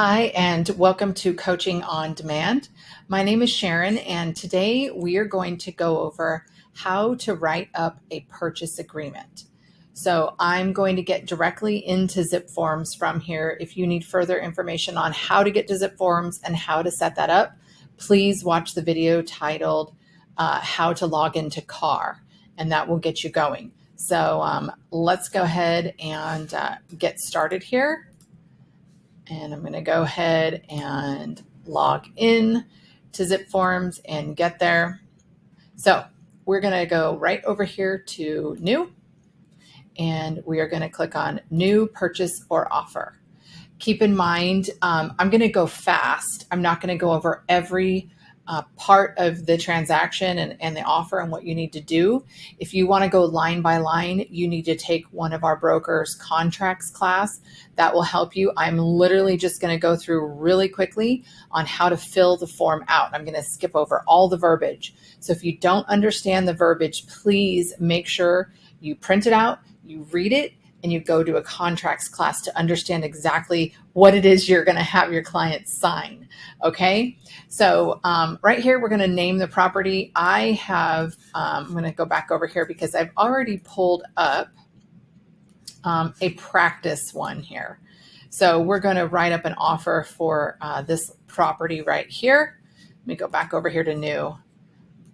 Hi, and welcome to Coaching on Demand. My name is Sharon, and today we are going to go over how to write up a purchase agreement. So I'm going to get directly into Zip Forms from here. If you need further information on how to get to Zip Forms and how to set that up, please watch the video titled How to Log into CAR, and that will get you going. So let's go ahead and get started here. And I'm going to go ahead and log in to Zip Forms and get there. So we're going to go right over here to New, and we are going to click on New Purchase or Offer. Keep in mind, I'm going to go fast. I'm not going to go over every part of the transaction and the offer and what you need to do. If you want to go line by line, you need to take one of our brokers contracts class. That will help you. I'm literally just going to go through really quickly on how to fill the form out. I'm going to skip over all the verbiage. So if you don't understand the verbiage, please make sure you print it out, you read it, and you go to a contracts class to understand exactly what it is you're going to have your clients sign. Okay. So right here, we're going to name the property. I'm going to go back over here because I've already pulled up a practice one here. So we're going to write up an offer for this property right here. Let me go back over here to New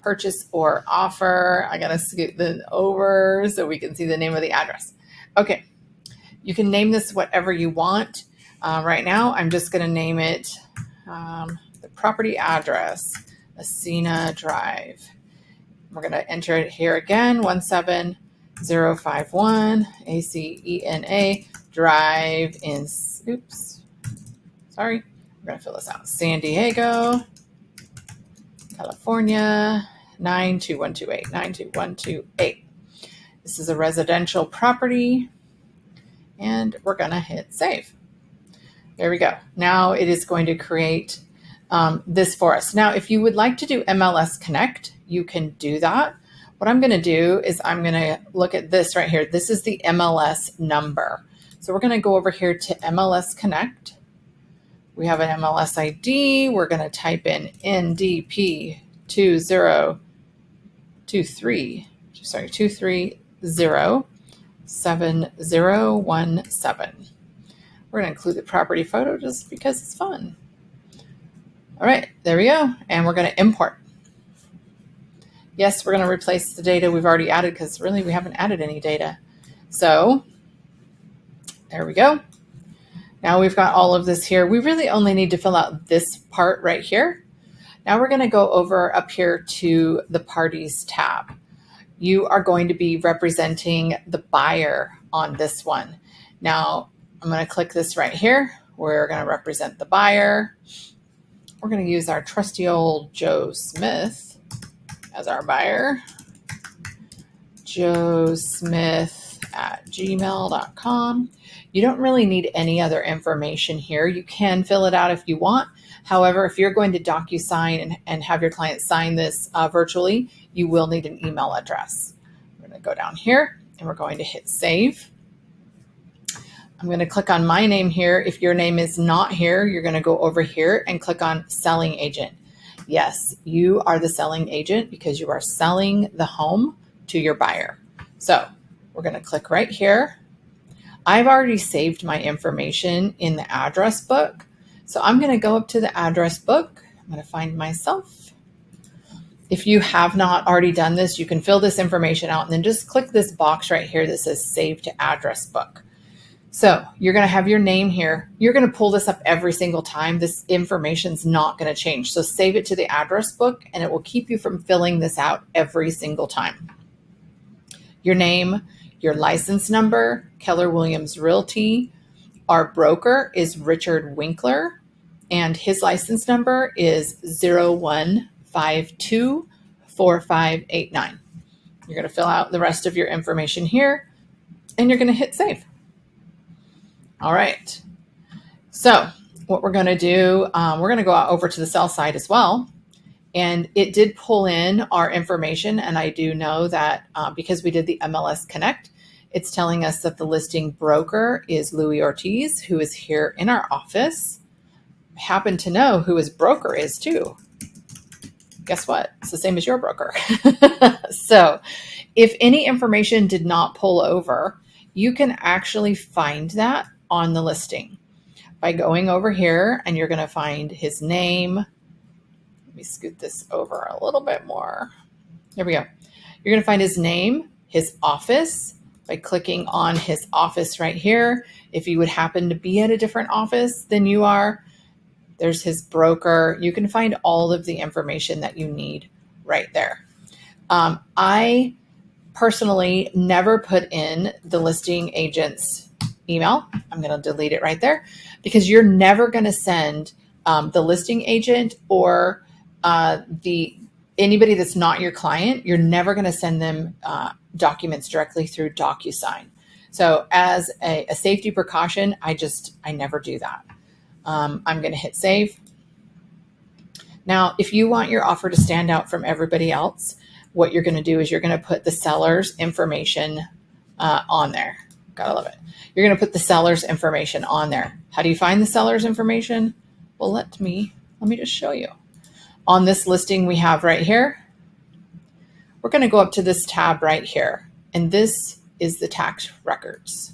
Purchase or Offer. I got to scoot over so we can see the name of the address. Okay, you can name this whatever you want. Right now, I'm just going to name it the property address, Acena Drive. We're going to enter it here again, 17051 Acena Drive in, we're going to fill this out, San Diego, California, 92128. This is a residential property. And we're going to hit save. There we go. Now it is going to create this for us. Now, if you would like to do MLS Connect, you can do that. What I'm going to do is I'm going to look at this right here. This is the MLS number. So we're going to go over here to MLS Connect. We have an MLS ID. We're going to type in NDP 230. We're going to include the property photo just because it's fun. All right, there we go. And we're going to import. Yes, we're going to replace the data we've already added because really we haven't added any data. So there we go. Now we've got all of this here. We really only need to fill out this part right here. Now we're going to go over up here to the Parties tab. You are going to be representing the buyer on this one. Now, I'm going to click this right here. We're going to represent the buyer. We're going to use our trusty old Joe Smith as our buyer. joesmith@gmail.com. You don't really need any other information here. You can fill it out if you want. However, if you're going to DocuSign and have your client sign this virtually, you will need an email address. We're going to go down here and we're going to hit save. I'm going to click on my name here. If your name is not here, you're going to go over here and click on selling agent. Yes, you are the selling agent because you are selling the home to your buyer. So we're going to click right here. I've already saved my information in the address book. So I'm going to go up to the address book. I'm going to find myself. If you have not already done this, you can fill this information out and then just click this box right here that says Save to Address Book. So you're going to have your name here. You're going to pull this up every single time. This information's not going to change. So save it to the address book and it will keep you from filling this out every single time. Your name, your license number, Keller Williams Realty. Our broker is Richard Winkler and his license number is 01524589. You're going to fill out the rest of your information here and you're going to hit save. All right. So what we're going to do, we're going to go over to the sell side as well. And it did pull in our information. And I do know that because we did the MLS Connect, it's telling us that the listing broker is Louis Ortiz, who is here in our office. happen to know who his broker is too. Guess what? It's the same as your broker. So if any information did not pull over, you can actually find that on the listing by going over here, and you're going to find his name. Let me scoot this over a little bit more. There we go. You're going to find his name, his office, by clicking on his office right here. If you would happen to be at a different office than you are, there's his broker. You can find all of the information that you need right there. I personally never put in the listing agent's email. I'm going to delete it right there, because you're never going to send the listing agent or anybody that's not your client. You're never going to send them documents directly through DocuSign. So as a safety precaution, I never do that. I'm going to hit save. Now, if you want your offer to stand out from everybody else, what you're going to do is you're going to put the seller's information on there. Gotta love it. You're going to put the seller's information on there. How do you find the seller's information? Well, let me just show you. On this listing we have right here, we're going to go up to this tab right here, and this is the tax records.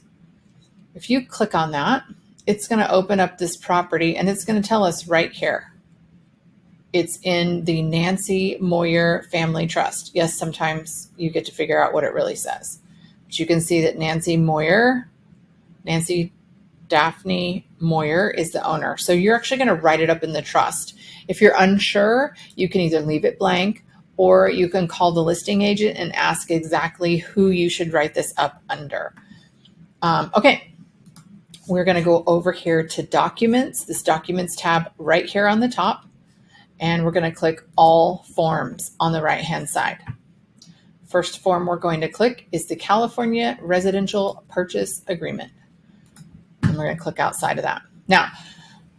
If you click on that, it's going to open up this property, and it's going to tell us right here. It's in the Nancy Moyer Family Trust. Yes, sometimes you get to figure out what it really says. But you can see that Nancy Daphne Moyer is the owner. So you're actually going to write it up in the trust. If you're unsure, you can either leave it blank, or you can call the listing agent and ask exactly who you should write this up under. Okay. We're going to go over here to documents, this documents tab right here on the top, and we're going to click all forms on the right hand side. First form we're going to click is the California Residential Purchase Agreement. And we're going to click outside of that. Now,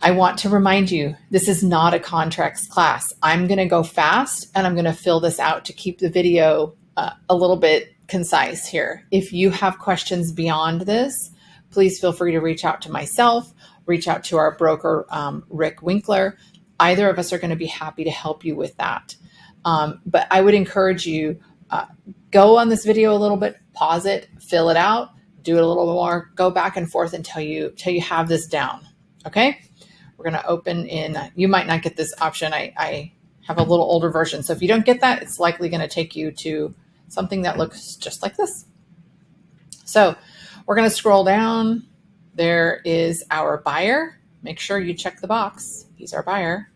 I want to remind you, this is not a contracts class. I'm going to go fast, and I'm going to fill this out to keep the video a little bit concise here. If you have questions beyond this, please feel free to reach out to myself, reach out to our broker, Rick Winkler. Either of us are going to be happy to help you with that. But I would encourage you, go on this video a little bit, pause it, fill it out, do it a little more, go back and forth until you have this down. Okay? We're going to open in, you might not get this option. I have a little older version. So if you don't get that, it's likely going to take you to something that looks just like this. So we're going to scroll down. There is our buyer. Make sure you check the box. He's our buyer.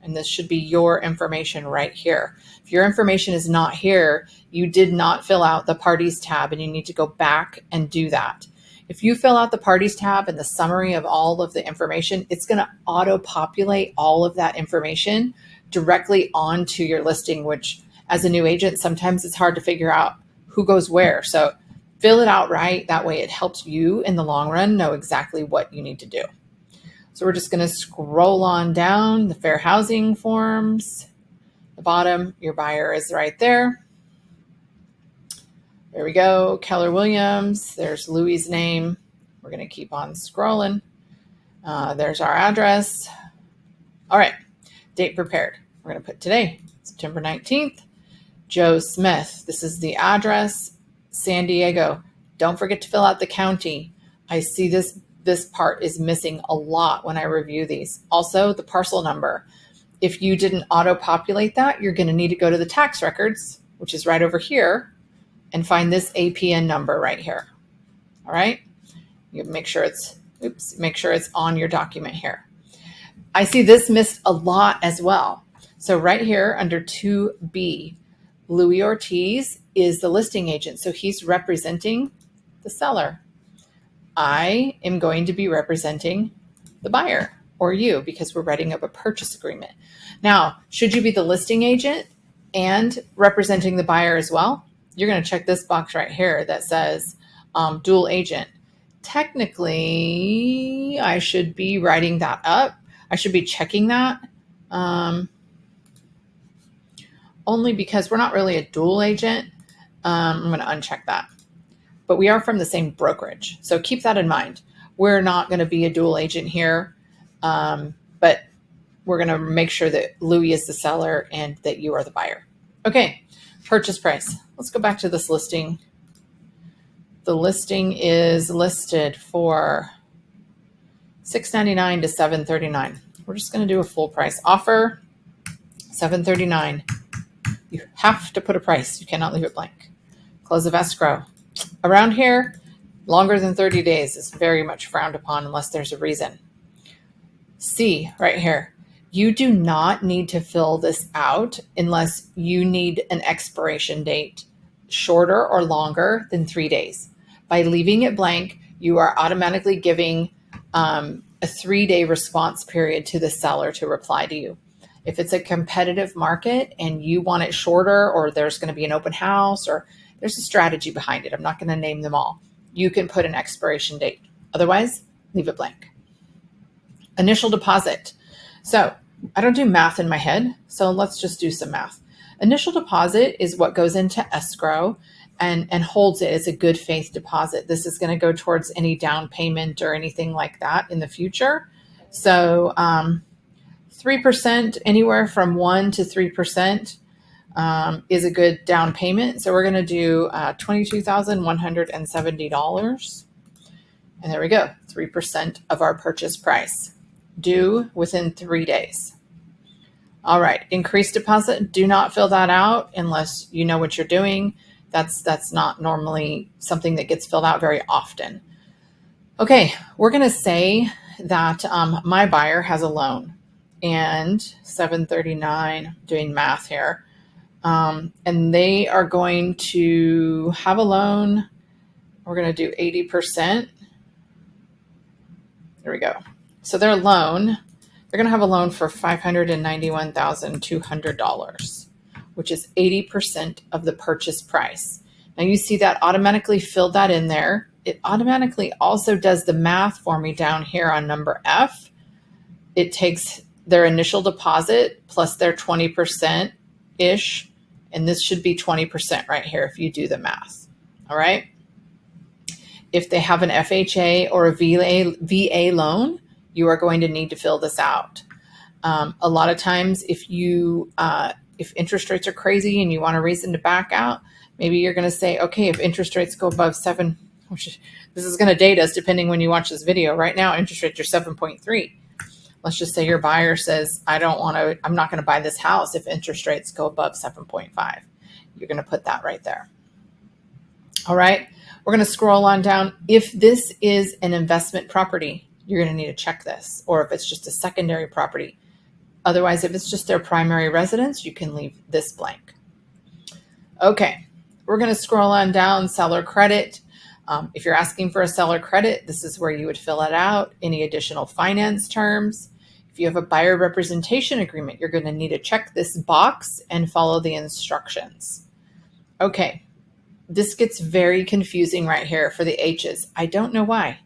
And this should be your information right here. If your information is not here, you did not fill out the parties tab, and you need to go back and do that. If you fill out the parties tab and the summary of all of the information, it's going to auto-populate all of that information directly onto your listing, which as a new agent, sometimes it's hard to figure out who goes where. So fill it out right. That way it helps you in the long run know exactly what you need to do. So we're just going to scroll on down the fair housing forms. The bottom, your buyer is right there. There we go. Keller Williams. There's Louie's name. We're going to keep on scrolling. There's our address. All right. Date prepared. We're going to put today, September 19th. Joe Smith. This is the address. San Diego. Don't forget to fill out the county. I see this part is missing a lot when I review these. Also, the parcel number. If you didn't auto-populate that, you're going to need to go to the tax records, which is right over here, and find this APN number right here. All right? You make sure it's on your document here. I see this missed a lot as well. So right here under 2B, Louis Ortiz is the listing agent. So he's representing the seller. I am going to be representing the buyer, or you, because we're writing up a purchase agreement. Now, should you be the listing agent and representing the buyer as well? You're going to check this box right here that says dual agent. Technically, I should be writing that up. I should be checking that only because we're not really a dual agent. I'm going to uncheck that. But we are from the same brokerage. So keep that in mind. We're not going to be a dual agent here. But we're going to make sure that Louis is the seller and that you are the buyer. Okay, purchase price. Let's go back to this listing. The listing is listed for $699 to $739. We're just going to do a full price offer. $739. You have to put a price. You cannot leave it blank. Close of escrow. Around here, longer than 30 days is very much frowned upon unless there's a reason. C, right here. You do not need to fill this out unless you need an expiration date shorter or longer than 3 days. By leaving it blank, you are automatically giving a 3-day response period to the seller to reply to you. If it's a competitive market and you want it shorter, or there's going to be an open house, or there's a strategy behind it, I'm not going to name them all, you can put an expiration date. Otherwise, leave it blank. Initial deposit. So I don't do math in my head, so let's just do some math. Initial deposit is what goes into escrow and holds it as a good faith deposit. This is going to go towards any down payment or anything like that in the future. So 3%, anywhere from 1% to 3% is a good down payment. So we're going to do $22,170. And there we go, 3% of our purchase price, due within 3 days. All right, increased deposit, do not fill that out unless you know what you're doing. That's not normally something that gets filled out very often. Okay, we're going to say that my buyer has a loan, and 739, doing math here, and they are going to have a loan. We're going to do 80%. There we go. So their loan, they're going to have a loan for $591,200, which is 80% of the purchase price. Now you see that automatically filled that in there. It automatically also does the math for me down here on number F. It takes their initial deposit plus their 20%-ish, and this should be 20% right here if you do the math. All right. If they have an FHA or a VA loan, you are going to need to fill this out. A lot of times if interest rates are crazy and you want a reason to back out, maybe you're going to say, okay, if interest rates go above 7, this is going to date us depending when you watch this video. Right now, interest rates are 7.3. Let's just say your buyer says, I'm not going to buy this house if interest rates go above 7.5. You're going to put that right there. All right. We're going to scroll on down. If this is an investment property, you're going to need to check this, or if it's just a secondary property. Otherwise, if it's just their primary residence, you can leave this blank. Okay, we're going to scroll on down, seller credit. If you're asking for a seller credit, this is where you would fill it out. Any additional finance terms. If you have a buyer representation agreement, you're going to need to check this box and follow the instructions. Okay. This gets very confusing right here for the H's. I don't know why.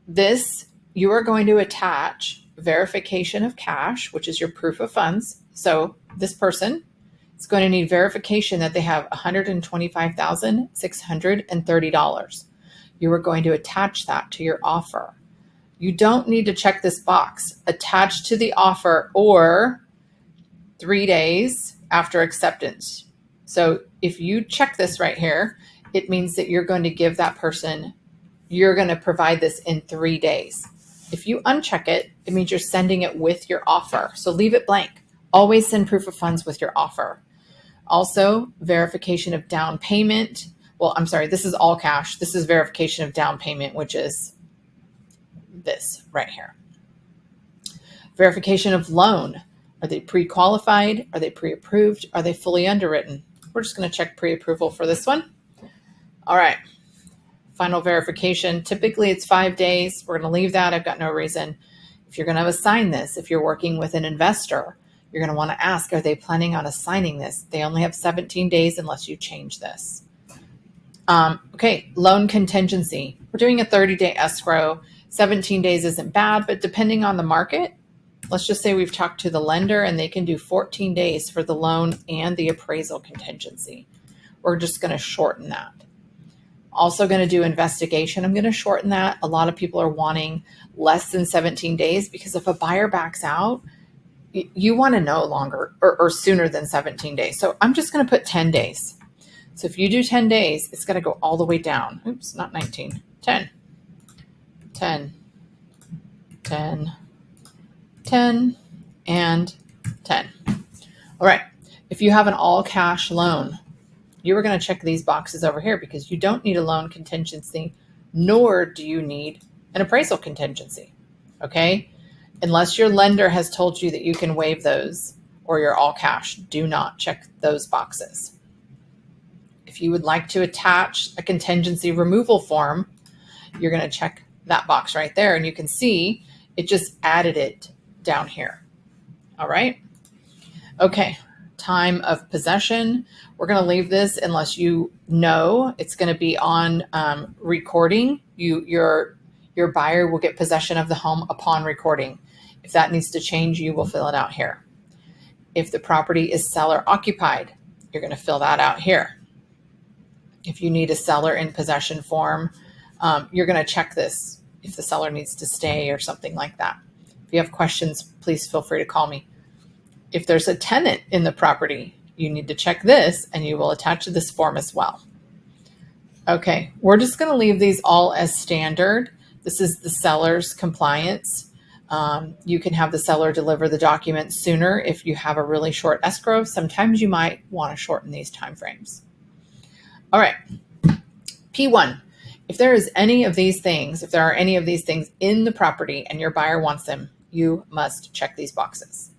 This, you are going to attach verification of cash, which is your proof of funds. So this person is going to need verification that they have $125,630. You are going to attach that to your offer. You don't need to check this box. Attach to the offer or 3 days after acceptance. So if you check this right here, it means that you're going to give that person, you're going to provide this in 3 days. If you uncheck it, it means you're sending it with your offer. So leave it blank. Always send proof of funds with your offer. Also, verification of down payment. Well, I'm sorry, this is all cash. This is verification of down payment, which is this right here. Verification of loan. Are they pre-qualified? Are they pre-approved? Are they fully underwritten? We're just going to check pre-approval for this one. All right. Final verification. Typically it's 5 days. We're going to leave that. I've got no reason. If you're going to assign this, if you're working with an investor, you're going to want to ask, are they planning on assigning this? They only have 17 days unless you change this. Okay, loan contingency. We're doing a 30-day escrow. 17 days isn't bad, but depending on the market, let's just say we've talked to the lender and they can do 14 days for the loan and the appraisal contingency. We're just going to shorten that. Also going to do investigation. I'm going to shorten that. A lot of people are wanting less than 17 days because if a buyer backs out, you want to know longer or sooner than 17 days. So I'm just going to put 10 days. So if you do 10 days, it's going to go all the way down. Oops, not 19, 10, 10, 10, 10, and 10. All right. If you have an all cash loan, you are going to check these boxes over here because you don't need a loan contingency, nor do you need an appraisal contingency. Okay. Unless your lender has told you that you can waive those or you're all cash, do not check those boxes. If you would like to attach a contingency removal form, you're going to check that box right there, and you can see it just added it down here. All right. Okay. Time of possession. We're going to leave this unless you know it's going to be on recording. Your buyer will get possession of the home upon recording. If that needs to change, you will fill it out here. If the property is seller occupied, you're going to fill that out here. If you need a seller in possession form, you're going to check this if the seller needs to stay or something like that. If you have questions, please feel free to call me. If there's a tenant in the property, you need to check this and you will attach this form as well. Okay, we're just going to leave these all as standard. This is the seller's compliance. You can have the seller deliver the documents sooner if you have a really short escrow. Sometimes you might want to shorten these timeframes. All right, P1. If there are any of these things in the property and your buyer wants them, you must check these boxes.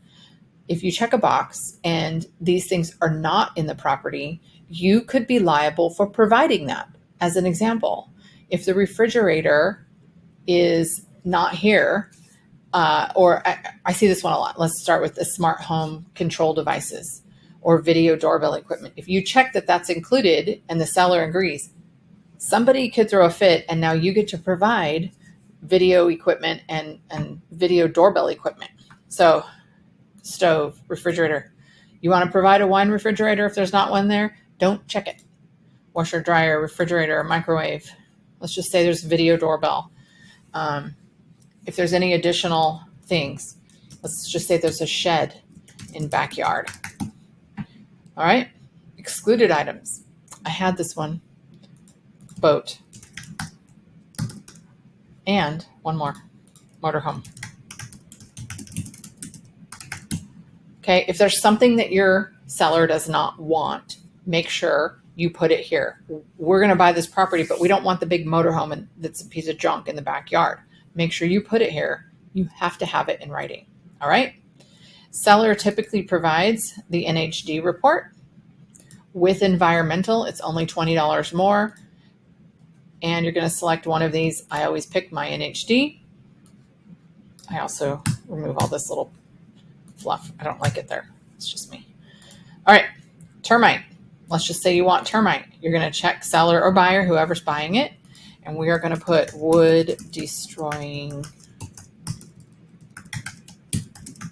If you check a box and these things are not in the property, you could be liable for providing that. As an example, if the refrigerator is not here, or I see this one a lot. Let's start with the smart home control devices or video doorbell equipment. If you check that that's included and the seller agrees, somebody could throw a fit and now you get to provide video equipment and video doorbell equipment. So stove, refrigerator. You want to provide a wine refrigerator if there's not one there? Don't check it. Washer, dryer, refrigerator, microwave. Let's just say there's video doorbell. If there's any additional things, let's just say there's a shed in backyard. All right. Excluded items. I had this one. Boat. And one more. Motorhome. Okay. If there's something that your seller does not want, make sure you put it here. We're going to buy this property, but we don't want the big motorhome and that's a piece of junk in the backyard. Make sure you put it here. You have to have it in writing. All right. Seller typically provides the NHD report. With environmental, it's only $20 more. And you're going to select one of these. I always pick my NHD. I also remove all this little fluff. I don't like it there. It's just me. All right. Termite. Let's just say you want termite. You're going to check seller or buyer, whoever's buying it. And we are going to put wood destroying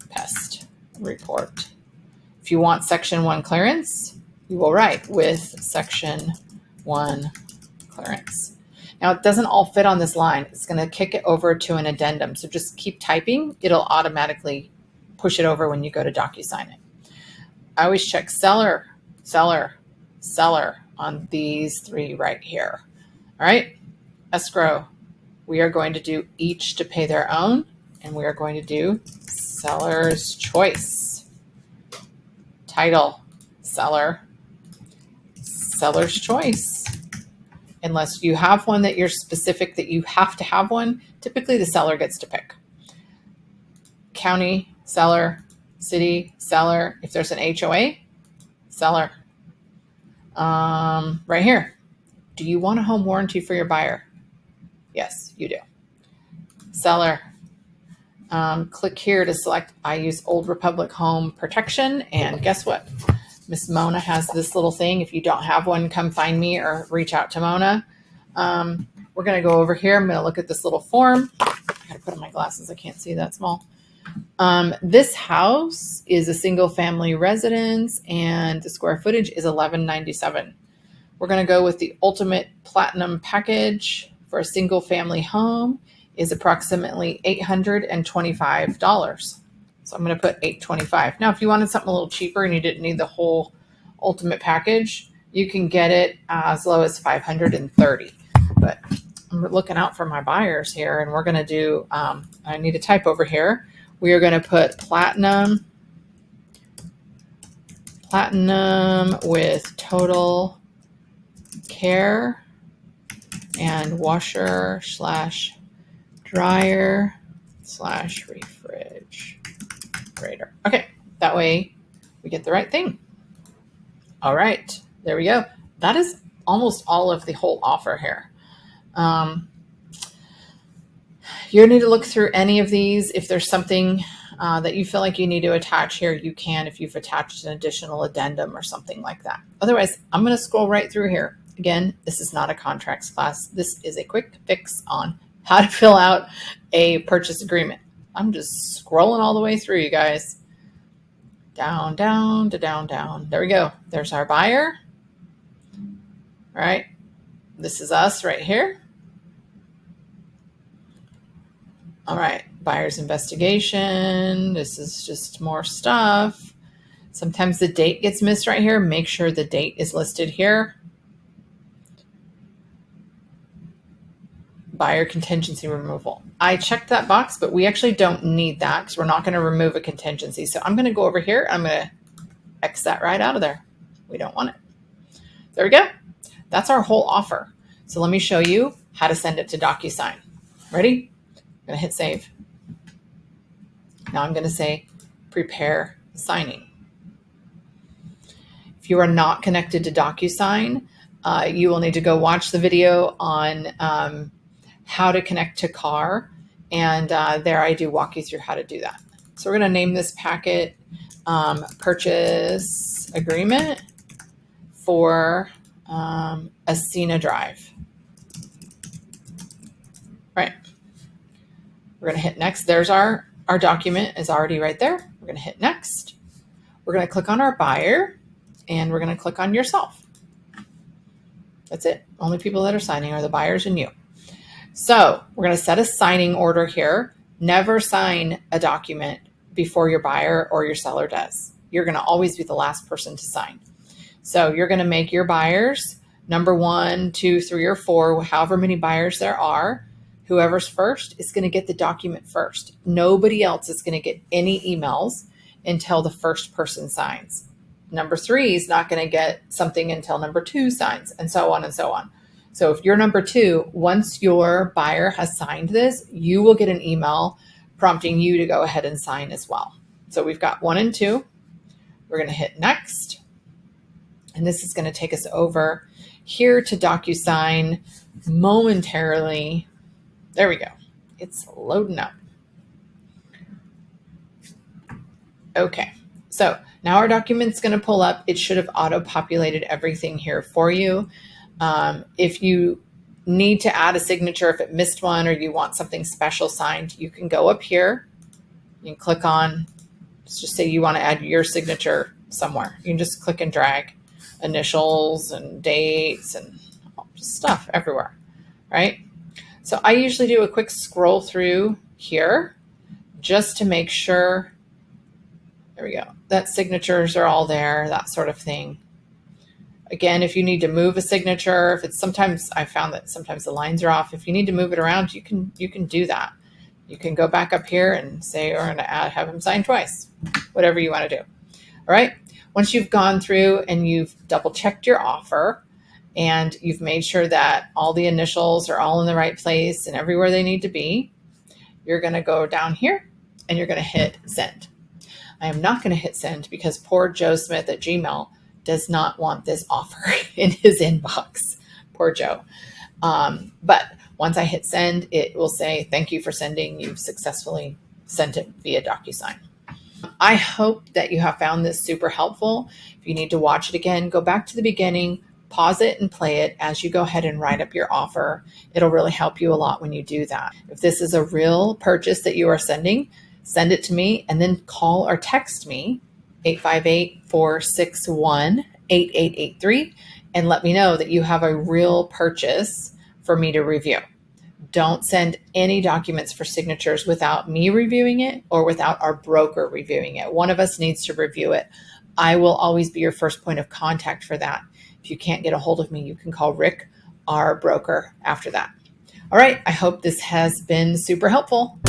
pest report. If you want section 1 clearance, you will write with section 1 clearance. Now it doesn't all fit on this line. It's going to kick it over to an addendum. So just keep typing. It'll automatically push it over when you go to DocuSign it. I always check seller, seller, seller on these three right here. All right. Escrow, we are going to do each to pay their own, and we are going to do seller's choice. Title, seller, seller's choice. Unless you have one that you're specific that you have to have one, typically the seller gets to pick. County, seller, city, seller. If there's an HOA, seller. Right here. Do you want a home warranty for your buyer? Yes, you do. Seller. Click here to select. I use Old Republic Home Protection. And guess what? Miss Mona has this little thing. If you don't have one, come find me or reach out to Mona. We're going to go over here. I'm going to look at this little form. I got to put on my glasses. I can't see that small. This house is a single family residence and the square footage is 1197. We're going to go with the ultimate platinum package for a single family home is approximately $825. So I'm going to put $8.25. Now, if you wanted something a little cheaper and you didn't need the whole ultimate package, you can get it as low as $530. But I'm looking out for my buyers here, and we're going to do, I need to type over here. We are going to put platinum with total care and washer / dryer / refrigerator. Okay, that way we get the right thing. All right, there we go. That is almost all of the whole offer here. You need to look through any of these. If there's something that you feel like you need to attach here, you can if you've attached an additional addendum or something like that. Otherwise, I'm going to scroll right through here. Again, this is not a contracts class. This is a quick fix on how to fill out a purchase agreement. I'm just scrolling all the way through, you guys. Down, down to down, down. There we go. There's our buyer. All right. This is us right here. All right. Buyer's investigation. This is just more stuff. Sometimes the date gets missed right here. Make sure the date is listed here. Buyer contingency removal. I checked that box, but we actually don't need that because we're not going to remove a contingency. So I'm going to go over here. I'm going to X that right out of there. We don't want it. There we go. That's our whole offer. So let me show you how to send it to DocuSign. Ready? I'm going to hit save. Now I'm going to say prepare signing. If you are not connected to DocuSign, you will need to go watch the video on how to connect to CAR. And there I do walk you through how to do that. So we're going to name this packet purchase agreement for Ascena Drive. Right. We're going to hit next. There's our document is already right there. We're going to hit next. We're going to click on our buyer and we're going to click on yourself. That's it. Only people that are signing are the buyers and you. So we're going to set a signing order here. Never sign a document before your buyer or your seller does. You're going to always be the last person to sign. So you're going to make your buyers number 1, 2, 3, or 4, however many buyers there are. Whoever's first is going to get the document first. Nobody else is going to get any emails until the first person signs. Number 3 is not going to get something until number 2 signs, and so on and so on. So if you're number 2, once your buyer has signed this, you will get an email prompting you to go ahead and sign as well. So we've got 1 and 2. We're going to hit next. And this is going to take us over here to DocuSign momentarily. There we go. It's loading up. Okay. So now our document's going to pull up. It should have auto-populated everything here for you. If you need to add a signature, if it missed one or you want something special signed, you can go up here. You can click on, let's just say you want to add your signature somewhere. You can just click and drag initials and dates and stuff everywhere, right? So I usually do a quick scroll through here just to make sure, there we go, that signatures are all there, that sort of thing. Again, if you need to move a signature, if it's sometimes, I found that sometimes the lines are off. If you need to move it around, you can do that. You can go back up here and say, we're going to have them sign twice, whatever you want to do. All right. Once you've gone through and you've double checked your offer and you've made sure that all the initials are all in the right place and everywhere they need to be, you're going to go down here and you're going to hit send. I am not going to hit send because poor Joe Smith at Gmail does not want this offer in his inbox. Poor Joe. But once I hit send, it will say, thank you for sending. You've successfully sent it via DocuSign. I hope that you have found this super helpful. If you need to watch it again, go back to the beginning, pause it and play it as you go ahead and write up your offer. It'll really help you a lot when you do that. If this is a real purchase that you are sending, send it to me and then call or text me 858-461-8883 and let me know that you have a real purchase for me to review. Don't send any documents for signatures without me reviewing it or without our broker reviewing it. One of us needs to review it. I will always be your first point of contact for that. If you can't get a hold of me, you can call Rick, our broker, after that. All right, I hope this has been super helpful.